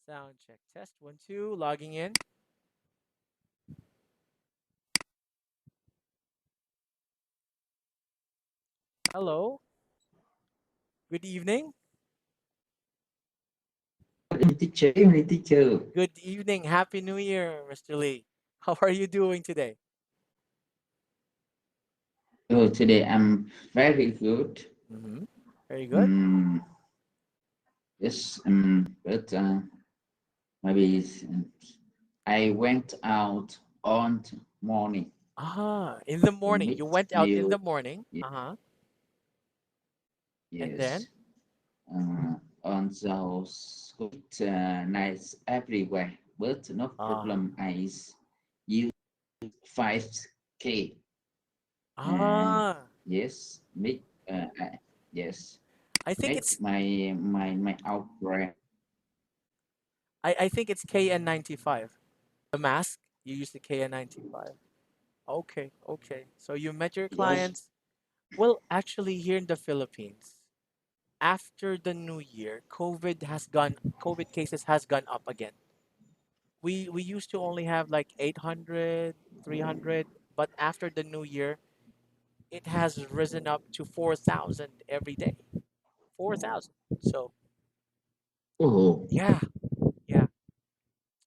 Sound check. Test one, two. Logging in. Hello. Good evening. Evening, teacher. Good evening. Happy New Year, Mr. Lee. How are you doing today? Oh, today I'm very good. Mm-hmm. Very good. Um, yes, but maybe I went out on morning In the to morning. You meet went out in you. the morning. Ye- Uh-huh. And then? Yes, on those good nights everywhere, but no Ah. problem. I use 5K and Ah. yes, meet. Yes, I think make it's my outbreak. I think it's KN95. The mask, you use the KN95. Okay, okay. So you met your Yes. clients. Well, actually here in the Philippines, after the new year, COVID cases has gone up again. We used to only have like 800, 300, but after the new year, it has risen up to 4,000 every day. 4,000. So, Oh, yeah, yeah.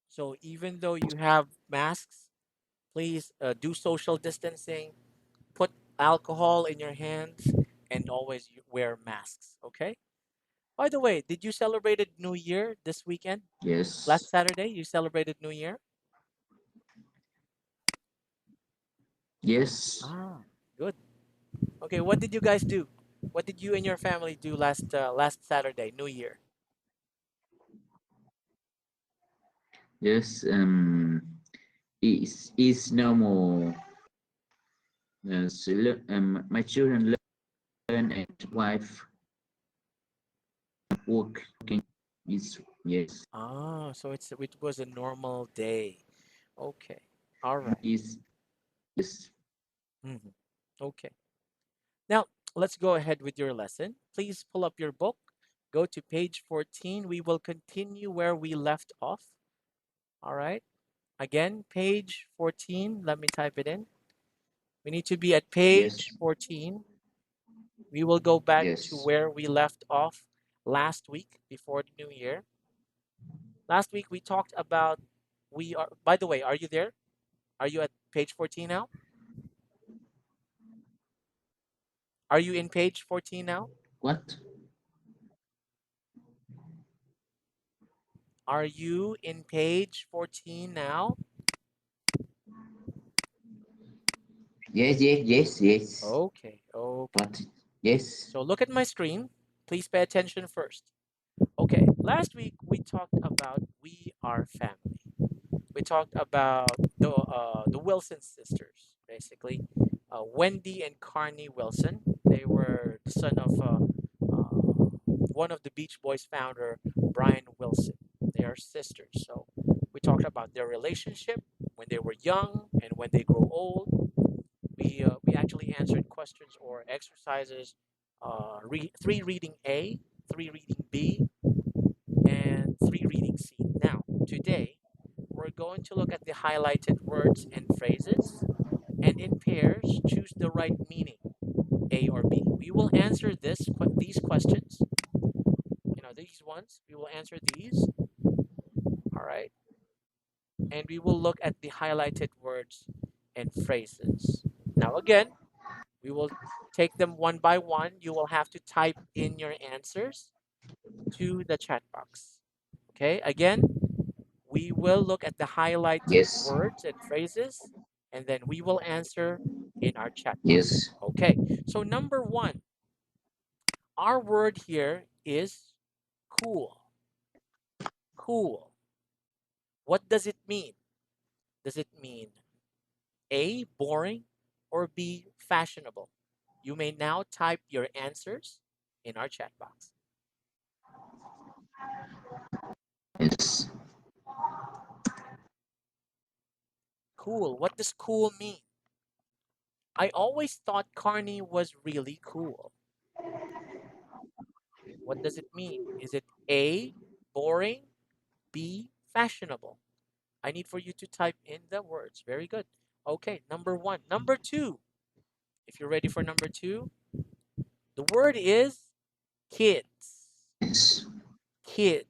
So even though you have masks, please do social distancing, put alcohol in your hands, and always wear masks, okay? By the way, did you celebrated New Year this weekend? yes, Last Saturday, you celebrated New Year? yes, Ah, good. Okay, what did you guys do? What did you and your family do last Saturday, New Year? yes. It's normal. My children learn and wife working. Is yes, So it was a normal day. Okay. All right. is yes, Mm-hmm. Okay. Now, let's go ahead with your lesson. Please pull up your book. Go to page 14. We will continue where we left off. All right. Again, page 14. Let me type it in. We need to be at yes, page 14. We will go back to yes. where we left off last week before the new year. Last week we talked about by the way, are you there? Are you at page 14 now? Are you in page 14 now? What? Are you in page 14 now? Yes, yes, yes, yes. Okay, okay. What? Yes, So look at my screen. Please pay attention first. Okay, last week we talked about we are family. We talked about the Wilson sisters, basically. Wendy and Carney Wilson. They were the son of one of the Beach Boys founder, Brian Wilson. They are sisters. So we talked about their relationship when they were young and when they grow old. We actually answered questions or exercises. Three reading A, three reading B, and three reading C. Now today we're going to look at the highlighted words and phrases, and in pairs choose the right meaning, A or B. We will answer these questions. These ones. We will answer these. All right, and we will look at the highlighted words and phrases. Now again, we will take them one by one. You will have to type in your answers to the chat box. Okay, again, we will look at the highlighted yes, words and phrases, and then we will answer in our chat box. yes. Okay, so number one, our word here is cool. Cool. What does it mean? Does it mean A, boring, or B, fashionable? You may now type your answers in our chat box. Yes. Cool. What does cool mean? I always thought Carney was really cool. What does it mean? Is it A, boring, be fashionable. I need for you to type in the words. Very good. Okay, number one. Number two, if you're ready for number two, the word is kids. Yes. Kids.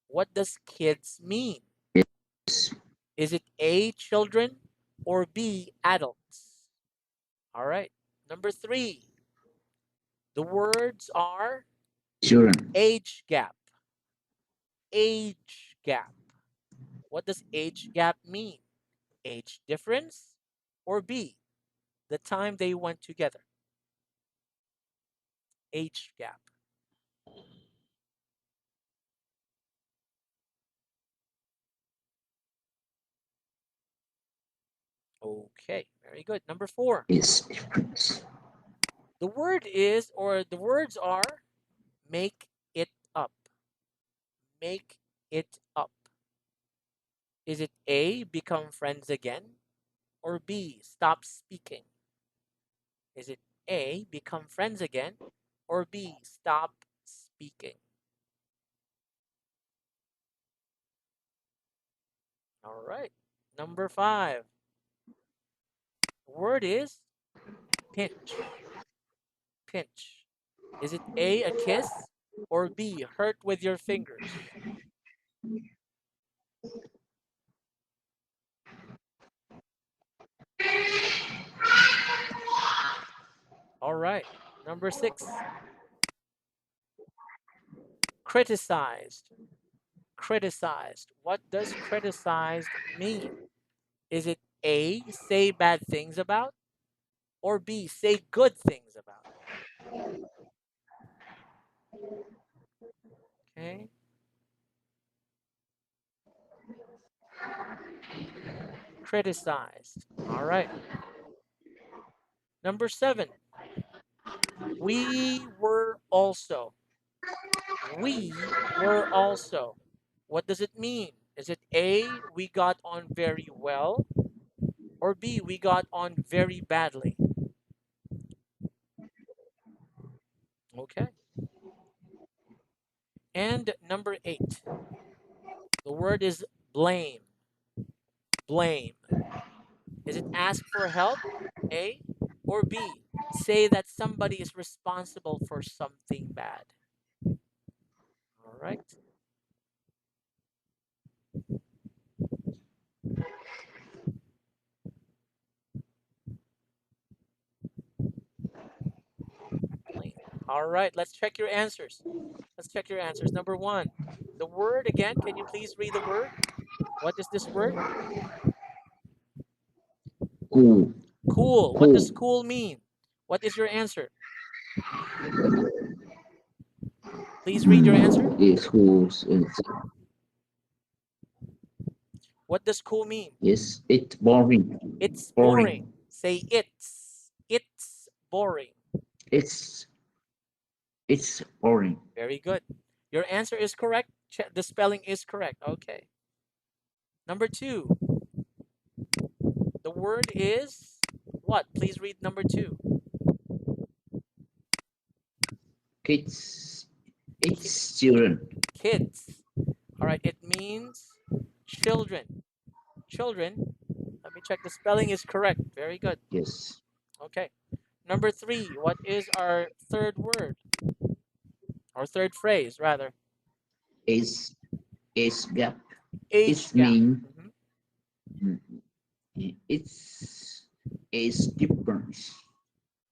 What does kids mean? Yes. Is it A, children, or B, adults? All right. Number three, the words are Children. age gap. Age gap. What does age gap mean? Age difference or B, the time they went together? Age gap. Okay, very good. Number four, Is different. the word is, or the words are, make it up. Make it up. Is it A, become friends again, or B, stop speaking? Is it A, become friends again, or B, stop speaking? All right. Number five, the word is pinch. Pinch. Is it A, a kiss, or B, hurt with your fingers? All right. Number six, criticized. Criticized. What does criticized mean? Is it A, say bad things about, or B, say good things about? Okay. Criticized. All right. Number seven, we were also. We were also. What does it mean? Is it A, we got on very well, or B, we got on very badly? Okay. And number eight, the word is blame. Blame. Is it ask for help? A, or B, say that somebody is responsible for something bad? All right. Blame. All right. Let's check your answers. Let's check your answers. Number one, the word again. Can you please read the word? What is this word? Cool. Cool. What does Cool. cool mean? What is your answer? Please read your answer. Is who's What does cool mean? yes, it's boring. It's boring. Boring. Say it's. It's boring. It's it's boring. Very good. Your answer is correct. The spelling is correct. Okay. Number two, the word is what? Please read number two. Kids. It's children. Kids. All right. It means children. Children. Let me check. The spelling is correct. Very good. Yes. Okay. Number three, what is our third word? Or third phrase, rather? Is gap. Age It's gap. mean Mhm. mm, it's is difference.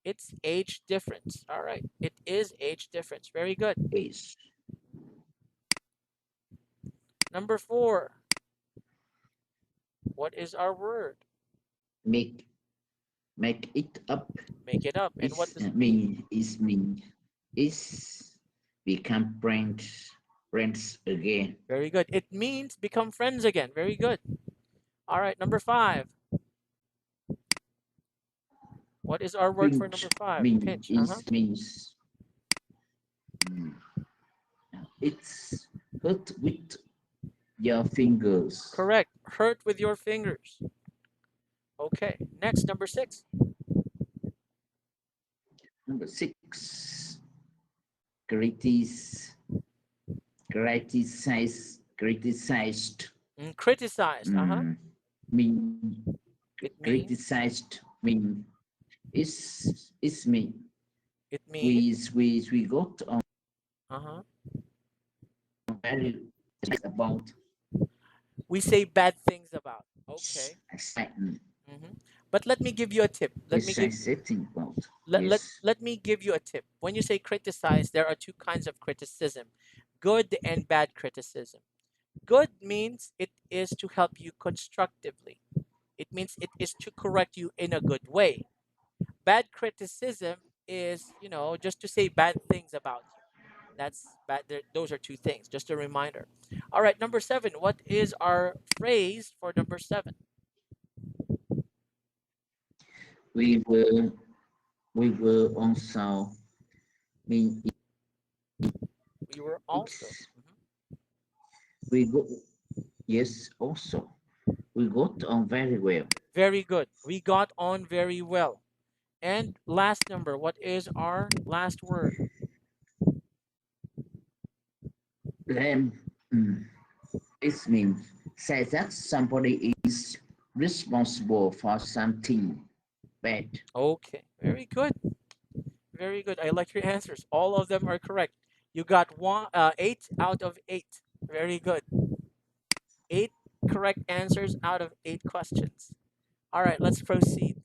It's age difference. All right. It is age difference. Very good. Is Number four, what is our word? make make it up. Make it up. And what Is does it mean? mean is become friends again. Very good. It means become friends again. Very good. All right. Number five. What is our word for number Pinch five? mean Pinch. Uh huh. is means mm, it's hurt with your fingers. Correct. Hurt with your fingers. Okay. Next, number six. Number six, criticize criticized. Criticized. Mean It means. criticized mean it's me. It means. We got on Uh-huh. very about We say bad things about. Okay. excitement. But let me give you a tip. Exciting about yes. Let me give you a tip. When you say criticize, there are two kinds of criticism: good and bad criticism. Good means it is to help you constructively. It means it is to correct you in a good way. Bad criticism is, just to say bad things about you. That's bad. Those are two things. Just a reminder. All right, number seven. What is our phrase for number seven? We were we were also mean We were also. it's we go yes also we got on very well. Very good. We got on very well. And last number. What is our last word? Then it means say that somebody is responsible for something bad. Okay. Very good. Very good. I like your answers. All of them are correct. You got 8 out of 8. Very good. 8 correct answers out of 8 questions. All right, let's proceed.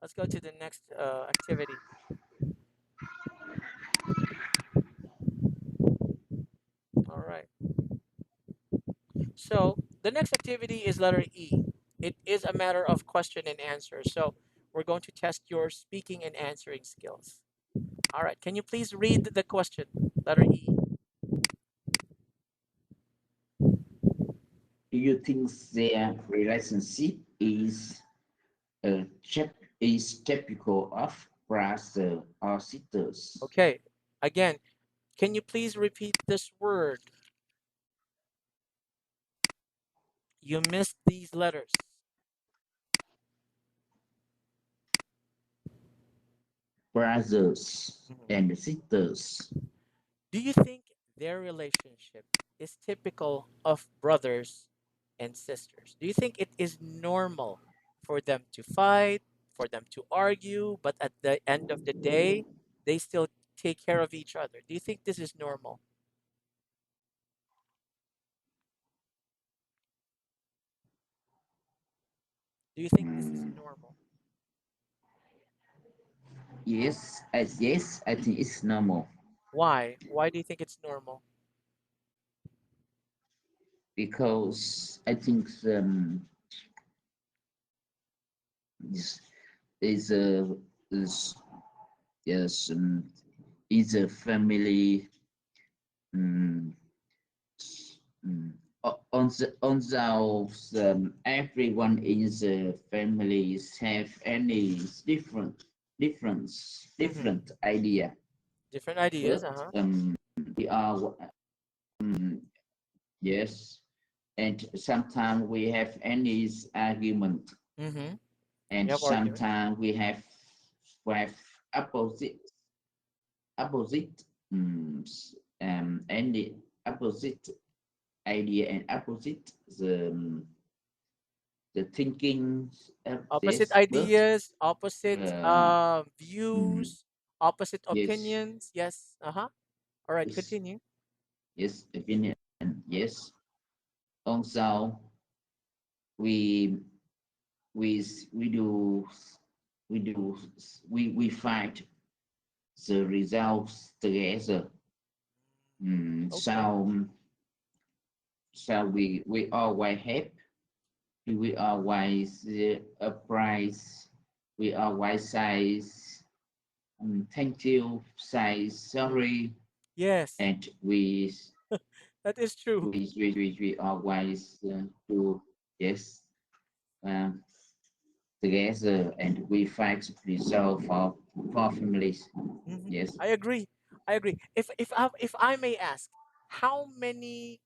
Let's go to the next activity. All right. So the next activity is letter E. It is a matter of question and answer. So we're going to test your speaking and answering skills. All right. Can you please read the question? Letter E. Do you think their relationship chap is typical of brother or sisters? Okay. Again, can you please repeat this word? You missed these letters. Brothers Mhm. and sisters. Do you think their relationship is typical of brothers and sisters? Do you think it is normal for them to fight, for them to argue, but at the end of the day, they still take care of each other? Do you think this is normal? Do you think this is Mm, normal? yes, I think it's normal Why? Why do you think it's normal? because I think is is a is yes is a family um, on those everyone in the families have any Hmm. different idea, Different ideas, but uh-huh. we are um, yes, and sometimes we have any argument, Mm-hmm. You and have arguments. sometimes we have opposite opposite any opposite idea and opposite the thinking of Opposite this, but ideas, opposite um, mm, views, opposite yes, opinions. Yes. Uh-huh. All right, yes, continue. yes, opinion, yes. Also, we we we do we do we find the results together. Okay. So we always help. We always appraise. We always say thank you, say Mm. sorry, Yes, and that is true. we always do yes um, together, and we fight resolve for families. Hmm. Yes, I agree. I agree. If I may ask, how many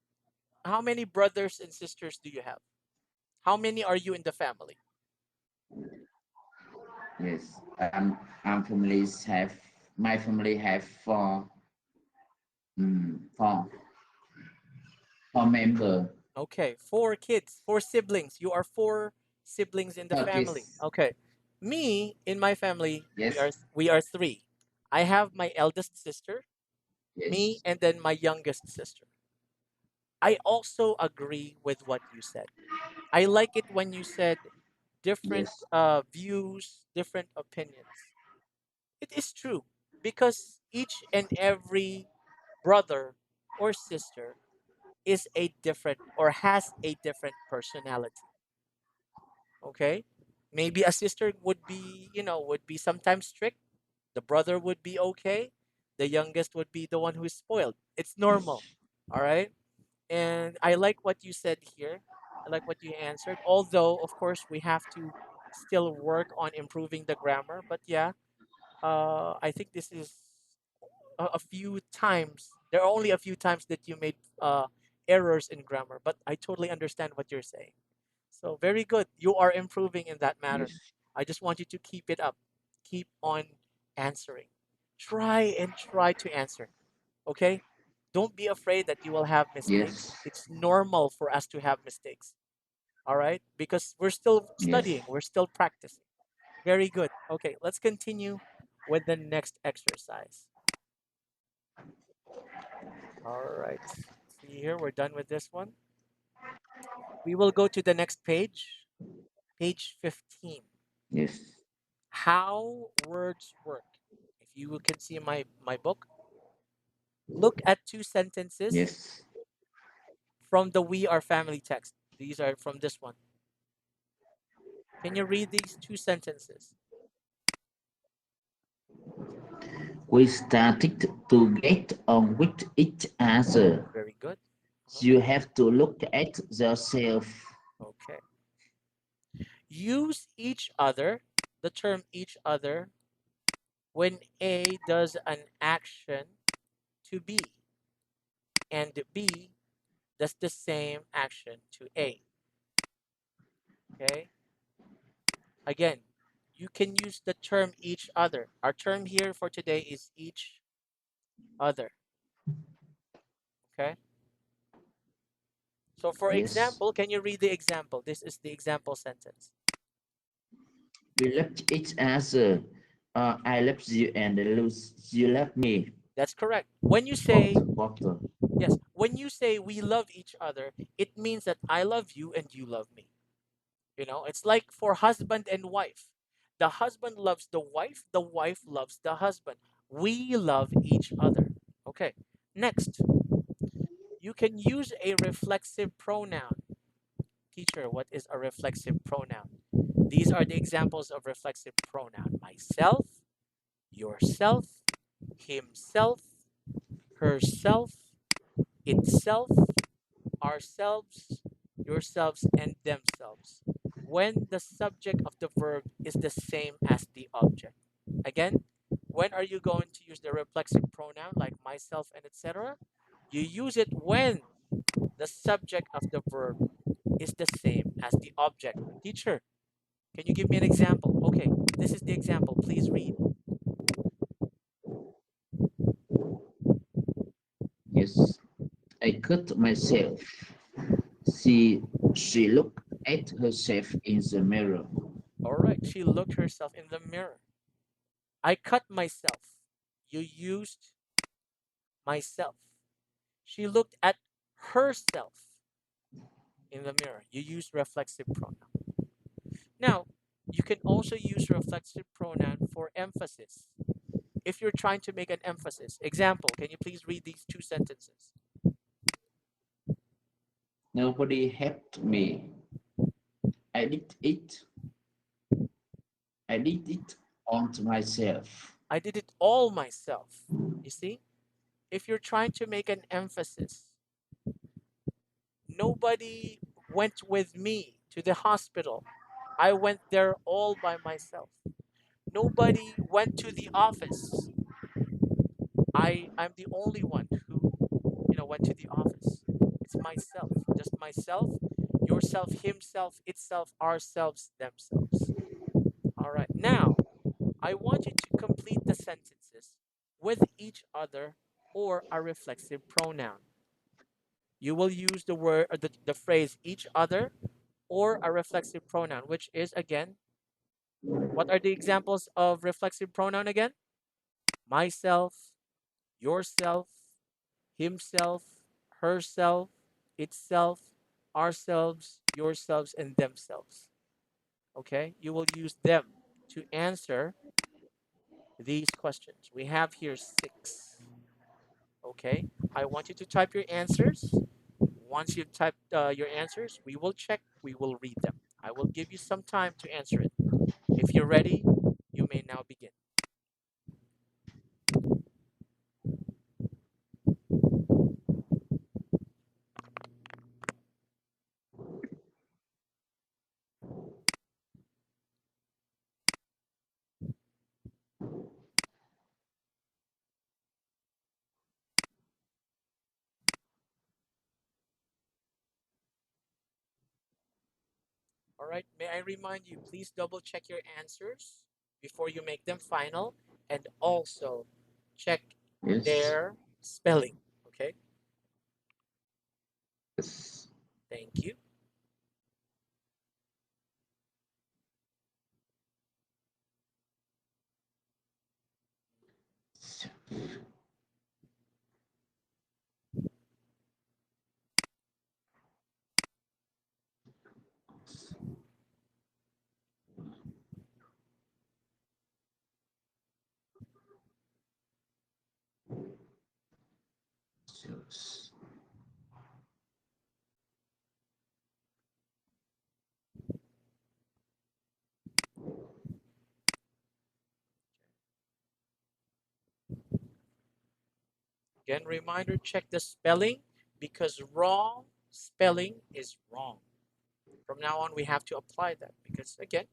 how many brothers and sisters do you have? How many are you in the family? yes. Our families have my family have four. Four. or member. Okay, four kids, four siblings. You are four siblings in the Okay. family. Okay. Me, in my family, we are Yes. we are three. I have my eldest sister, me, Yes. and then my youngest sister. I also agree with what you said. I like it when you said different Yes. views, different opinions. It is true because each and every brother or sister is a different or has a different personality. Okay, maybe a sister would be, would be sometimes strict. The brother would be okay. The youngest would be the one who is spoiled. It's normal. All right. And I like what you said here. I like what you answered. Although, of course, we have to still work on improving the grammar. But yeah, I think this is a few times. There are only a few times that you made errors in grammar, but I totally understand what you're saying. So very good. You are improving in that matter. Yes. I just want you to keep it up. Keep on answering. Try and try to answer. Okay? Don't be afraid that you will have mistakes. Yes. It's normal for us to have mistakes. All right? Because we're still Yes. studying, we're still practicing. Very good. Okay, let's continue with the next exercise. All right. See here, we're done with this one. We will go to the next page, page 15. Yes. How words work. If you can see my book, look at two sentences Yes. from the We Are Family text. These are from this one. Can you read these two sentences? We started to get on with each other. Very good. Uh-huh. You have to look at yourself. Okay. Use each other, the term each other, when A does an action to B and B does the same action to A. Okay. Again, you can use the term each other. Our term here for today is each other. Okay. So, for Yes. example, can you read the example? This is the example sentence. We left each other. I left you and you left me. That's correct. When you Both say, water. yes, when you say we love each other, it means that I love you and you love me. It's like for husband and wife. The husband loves the wife loves the husband. We love each other. Okay. Next, you can use a reflexive pronoun. Teacher, what is a reflexive pronoun? These are the examples of reflexive pronoun: myself, yourself, himself, herself, itself, ourselves, yourselves, and themselves. When the subject of the verb is the same as the object. Again, when are you going to use the reflexive pronoun like myself and etc.? You use it when the subject of the verb is the same as the object. Teacher, can you give me an example? Okay, this is the example. Please read. Yes. I cut myself. She looked at herself in the mirror. All right, she looked herself in the mirror. I cut myself. You used myself. She looked at herself in the mirror. You use reflexive pronoun. Now, you can also use reflexive pronoun for emphasis. If you're trying to make an emphasis, example, can you please read these two sentences? Nobody helped me. I did it. I did it on to myself. I did it all myself. You see? If you're trying to make an emphasis, nobody went with me to the hospital. I went there all by myself. Nobody went to the office. I'm the only one who went to the office. It's myself, just myself, yourself, himself, itself, ourselves, themselves. All right. Now, I want you to complete the sentences with each other or a reflexive pronoun. you will use the word or the phrase each other or a reflexive pronoun, which is again, what are the examples of reflexive pronoun again? Myself, yourself, himself, herself, itself, ourselves, yourselves, and themselves. Okay, you will use them to answer these questions. We have here six. Okay, I want you to type your answers. Once you've typed your answers, we will check, we will read them. I will give you some time to answer it. If you're ready, you may now begin. All right, may I remind you, please double check your answers before you make them final and also check Yes. their spelling. Okay, Yes. thank you. Yes. Again, reminder, check the spelling because wrong spelling is wrong. From now on, we have to apply that because, again,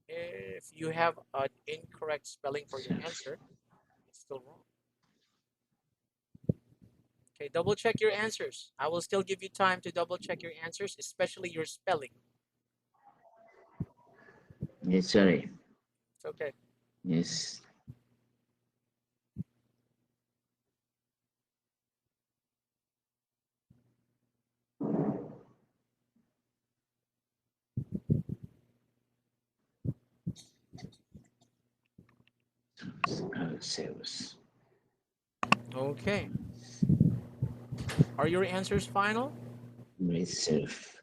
if you have an incorrect spelling for your answer, it's still wrong. Okay, double check your answers. I will still give you time to double check your answers, especially your spelling. Yes, sorry. It's okay. Yes. Ourselves. Okay. Are your answers final? Myself.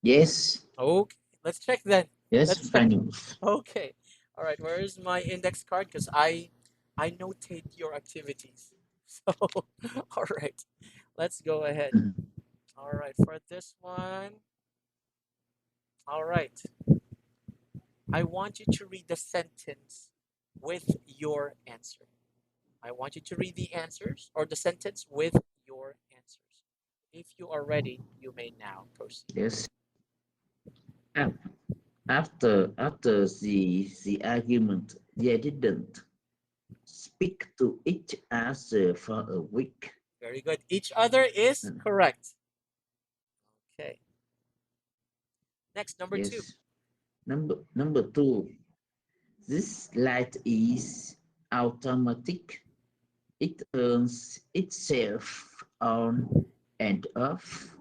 Yes. Okay. Let's check then. Yes, Let's check. final. Okay. All right. Where is my index card? Because I notate your activities. So, all right. Let's go ahead. All right. For this one, all right. I want you to read the sentence with your answer. I want you to read the answers or the sentence with your answers. If you are ready, you may now proceed. Yes. Af- after the argument, they didn't speak to each other for a week. Very good. Each other is correct. Okay. Next, number two. Yes. Number two. This light is automatic. It turns itself on and off.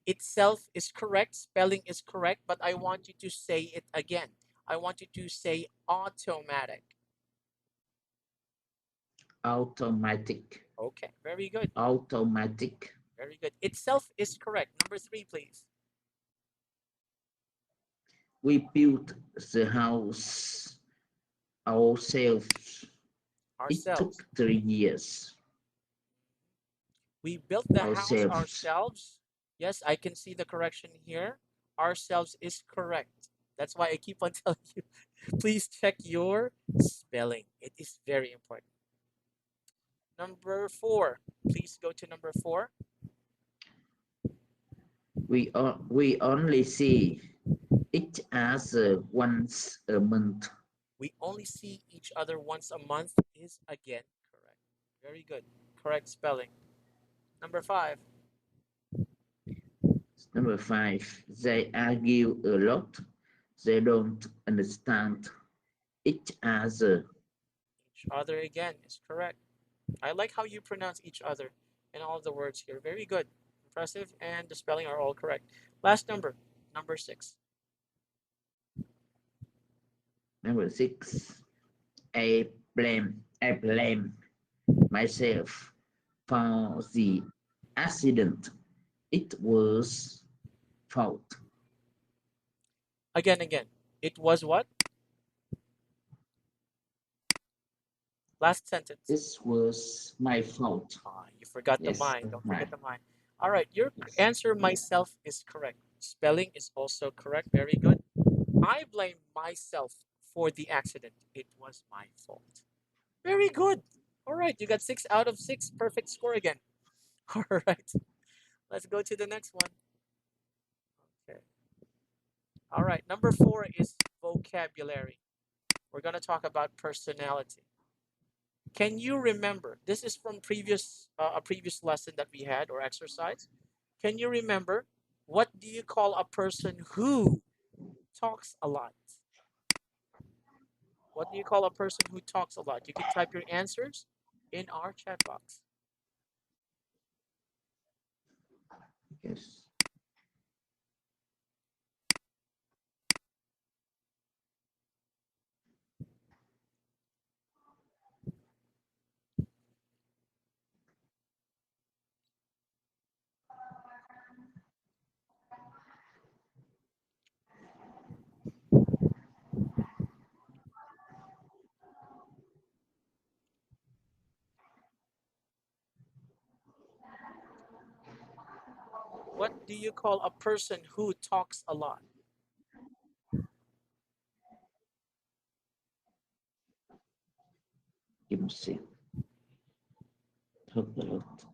Itself is correct. Spelling is correct, but I want you to say it again. I want you to say automatic. Automatic. Okay. Very good. Automatic. Very good. Itself is correct. Number three, please. We built the house ourselves. It Ourselves. took 3 years. We built the house Ourselves. ourselves. Yes, I can see the correction here. Ourselves is correct. That's why I keep on telling you, please check your spelling. It is very important. Number four. Please go to number four. We only see each other once a month. We only see each other once a month is again correct. Very good. Correct spelling. Number five. Number five, they argue a lot. They don't understand each other. Each other again is correct. I like how you pronounce each other. in all of the words here. Very good. Impressive. And the spelling are all correct. Last number, number 6. Number 6. I blame myself for the accident. It was fault. Again. It was what? Last sentence. This was my fault. You forgot the Yes, mind. Don't right. forget the mind. All right. Your Yes. answer, myself, is correct. Spelling is also correct. Very good. I blame myself for the accident. It was my fault. Very good. All right. You got 6 out of 6. Perfect score again. All right. Let's go to the next one. Okay. All right. Number 4 is vocabulary. We're going to talk about personality. Can you remember? This is from a previous lesson that we had or exercise. Can you remember what do you call a person who talks a lot? What do you call a person who talks a lot? You can type your answers in our chat box. Yes. What do you call a person who talks a lot? Give me a see. Talk a lot.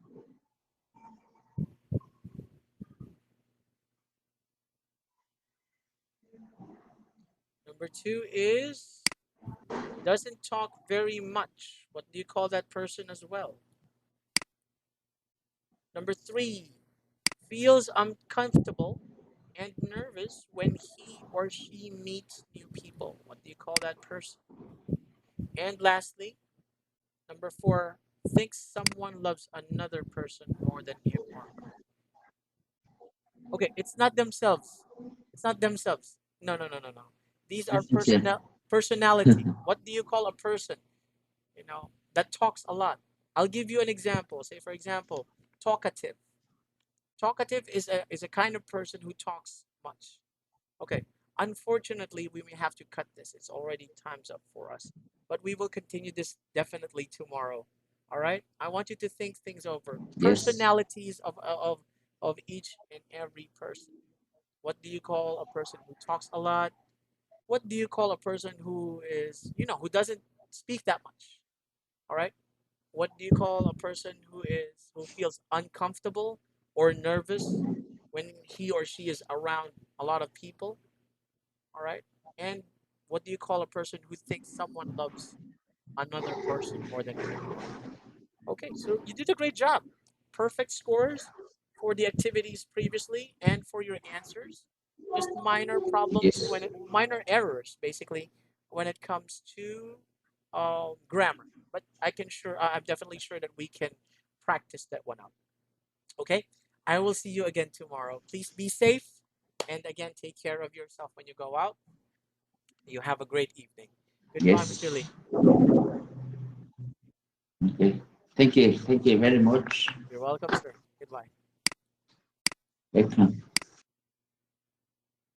Number 2 is doesn't talk very much. What do you call that person as well? Number 3 feels uncomfortable and nervous when he or she meets new people. What do you call that person? And lastly, number 4 thinks someone loves another person more than him or her. Okay, it's not themselves. It's not themselves. No. These are Okay. personality. What do you call a person, that talks a lot? I'll give you an example. Say for example, talkative. Talkative is a kind of person who talks much. Okay. Unfortunately, we may have to cut this. It's already time's up for us. But we will continue this definitely tomorrow. All right? I want you to think things over. Yes. Personalities of each and every person. What do you call a person who talks a lot? What do you call a person who who doesn't speak that much? All right? What do you call a person who feels uncomfortable or nervous when he or she is around a lot of people? All right. And what do you call a person who thinks someone loves another person more than him or her? Okay, so you did a great job. Perfect scores for the activities previously and for your answers. Just Yes. minor errors basically when it comes to grammar. But I'm definitely sure that we can practice that one out. Okay, I will see you again tomorrow. Please be safe, and again, take care of yourself when you go out. You have a great evening. Goodbye, Mr. Yes. Lee. Okay. Thank you. Thank you very much. You're welcome, sir. Goodbye. Welcome.